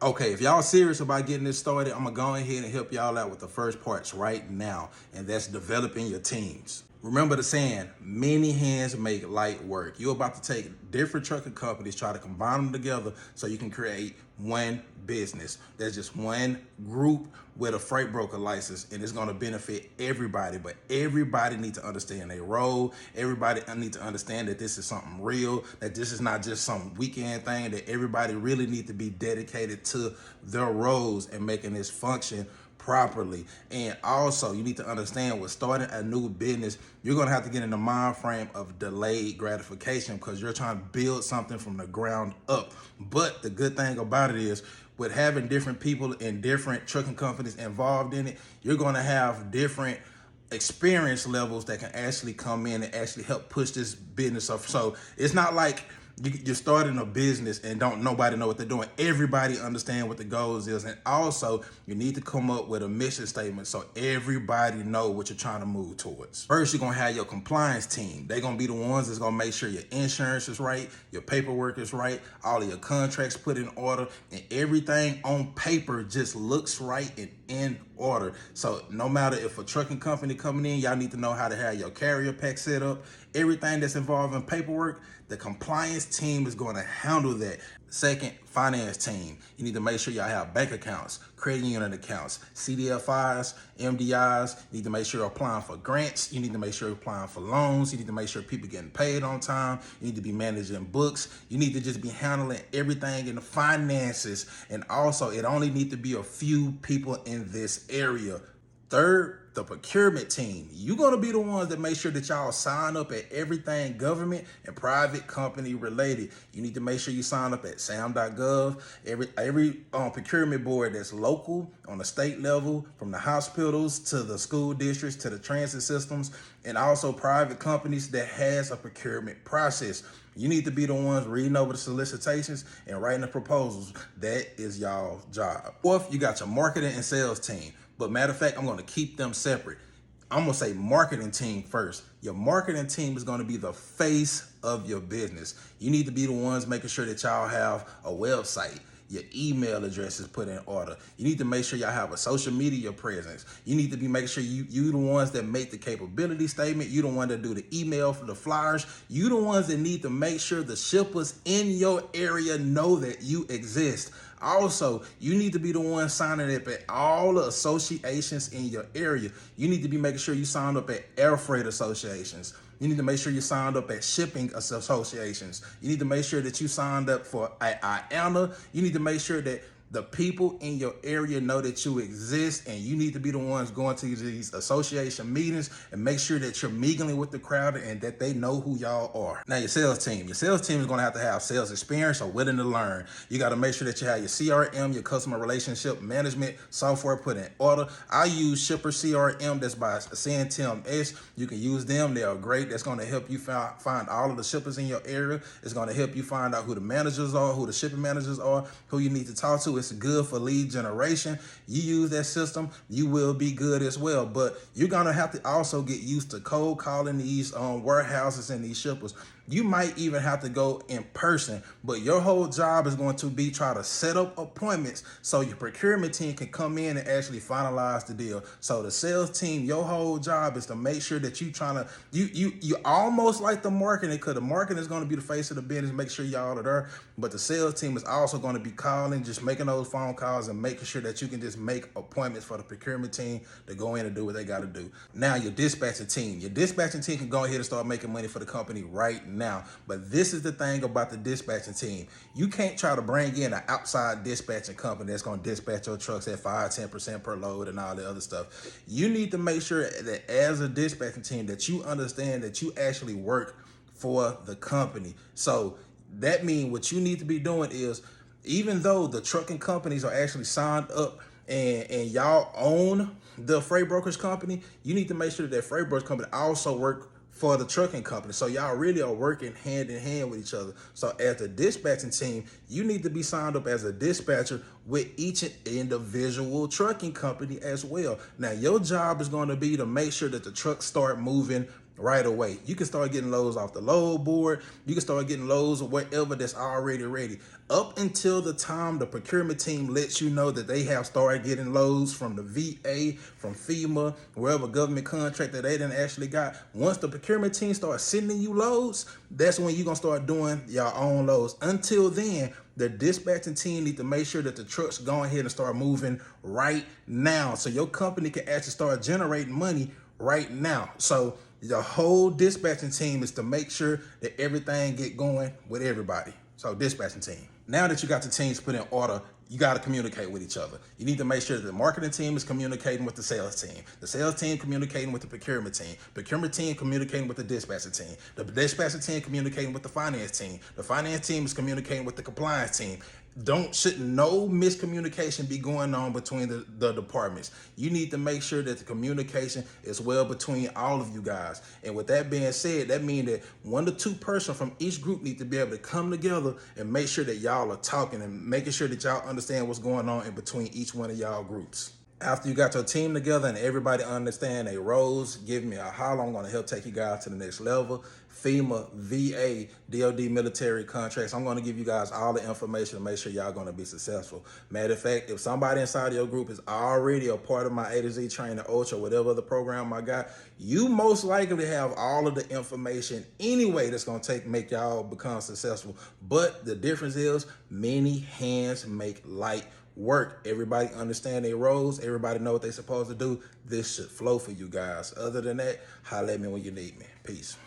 Okay, if y'all serious about getting this started, I'm gonna go ahead and help y'all out with the first parts right now, and that's developing your teams. Remember the saying, many hands make light work. You're about to take different trucking companies, try to combine them together so you can create one business. There's just one group with a freight broker license, and it's gonna benefit everybody, but everybody needs to understand their role. Everybody needs to understand that this is something real, that this is not just some weekend thing, that everybody really needs to be dedicated to their roles and making this function properly. And also, you need to understand with starting a new business, you're going to have to get in the mind frame of delayed gratification because you're trying to build something from the ground up. But the good thing about it is, with having different people in different trucking companies involved in it, you're going to have different experience levels that can actually come in and actually help push this business up. So it's not like you're starting a business and don't nobody know what they're doing. Everybody understand what the goals is, and also you need to come up with a mission statement so everybody know what you're trying to move towards. First, you're gonna have your compliance team. They're gonna be the ones that's gonna make sure your insurance is right, your paperwork is right, all of your contracts put in order, and everything on paper just looks right and in order. So no matter if a trucking company coming in, y'all need to know how to have your carrier pack set up. Everything that's involved in paperwork, the compliance team is going to handle that. Second, finance team. You need to make sure y'all have bank accounts, credit union accounts, CDFIs, MDIs. You need to make sure you're applying for grants. You need to make sure you're applying for loans. You need to make sure people getting paid on time. You need to be managing books. You need to just be handling everything in the finances. And also, it only need to be a few people in this area. Third, the procurement team. You're going to be the ones that make sure that y'all sign up at everything government and private company related. You need to make sure you sign up at sam.gov. Every procurement board that's local on the state level, from the hospitals to the school districts to the transit systems, and also private companies that has a procurement process. You need to be the ones reading over the solicitations and writing the proposals. That is y'all's job. Fourth, you got your marketing and sales team. But matter of fact, I'm going to keep them separate. I'm going to say marketing team first. Your marketing team is going to be the face of your business. You need to be the ones making sure that y'all have a website. Your email address is put in order. You need to make sure y'all have a social media presence. You need to be making sure you the ones that make the capability statement. You the one that do the email for the flyers. You the ones that need to make sure the shippers in your area know that you exist. Also, you need to be the one signing up at all the associations in your area. You need to be making sure you sign up at air freight associations. You need to make sure you signed up at shipping associations. You need to make sure that you signed up for IANA. You need to make sure that the people in your area know that you exist, and you need to be the ones going to these association meetings and make sure that you're mingling with the crowd and that they know who y'all are. Now, your sales team is going to have sales experience or willing to learn. You got to make sure that you have your CRM, your customer relationship management software put in order. I use Shipper CRM. That's by Centum S. You can use them. They are great. That's going to help you find all of the shippers in your area. It's going to help you find out who the managers are, who the shipping managers are, who you need to talk to. It's good for lead generation. You use that system, you will be good as well. But you're going to have to also get used to cold calling these warehouses and these shippers. You might even have to go in person, but your whole job is going to be try to set up appointments so your procurement team can come in and actually finalize the deal. So the sales team, your whole job is to make sure that you almost like the marketing, because the marketing is going to be the face of the business, make sure y'all are there. But the sales team is also going to be calling, just making those phone calls and making sure that you can just make appointments for the procurement team to go in and do what they got to do. Now, your dispatching team. Your dispatching team can go ahead and start making money for the company right now. But this is the thing about the dispatching team. You can't try to bring in an outside dispatching company that's going to dispatch your trucks at 5-10% per load and all the other stuff. You need to make sure that as a dispatching team that you understand that you actually work for the company. So that means what you need to be doing is, even though the trucking companies are actually signed up and y'all own the freight brokerage company, you need to make sure that freight brokerage company also work for the trucking company. So y'all really are working hand in hand with each other. So as the dispatching team, you need to be signed up as a dispatcher with each individual trucking company as well. Now, your job is going to be to make sure that the trucks start moving right away. You can start getting loads off the load board. You can start getting loads of whatever that's already ready. Up until the time the procurement team lets you know that they have started getting loads from the VA, from FEMA, wherever government contract that they didn't actually got. Once the procurement team starts sending you loads, that's when you're gonna start doing your own loads. Until then, the dispatching team need to make sure that the trucks go ahead and start moving right now, so your company can actually start generating money right now. So the whole dispatching team is to make sure that everything get going with everybody. So dispatching team. Now that you got the teams put in order, you got to communicate with each other. You need to make sure that the marketing team is communicating with the sales team communicating with the procurement team communicating with the dispatching team, the dispatching team communicating with the finance team is communicating with the compliance team. Shouldn't no miscommunication be going on between the departments. You need to make sure that the communication is well between all of you guys. And with that being said, that means that 1 to 2 persons from each group need to be able to come together and make sure that y'all are talking and making sure that y'all understand what's going on in between each one of y'all groups. After you got your team together and everybody understand their roles, give me a holler. I'm going to help take you guys to the next level. FEMA, VA, DOD military contracts. I'm going to give you guys all the information to make sure y'all going to be successful. Matter of fact, if somebody inside of your group is already a part of my A to Z Training Ultra, whatever other program I got, you most likely have all of the information anyway that's going to make y'all become successful. But the difference is many hands make light work. Everybody understand their roles. Everybody know what they're supposed to do. This should flow for you guys. Other than that, holler at me when you need me. Peace.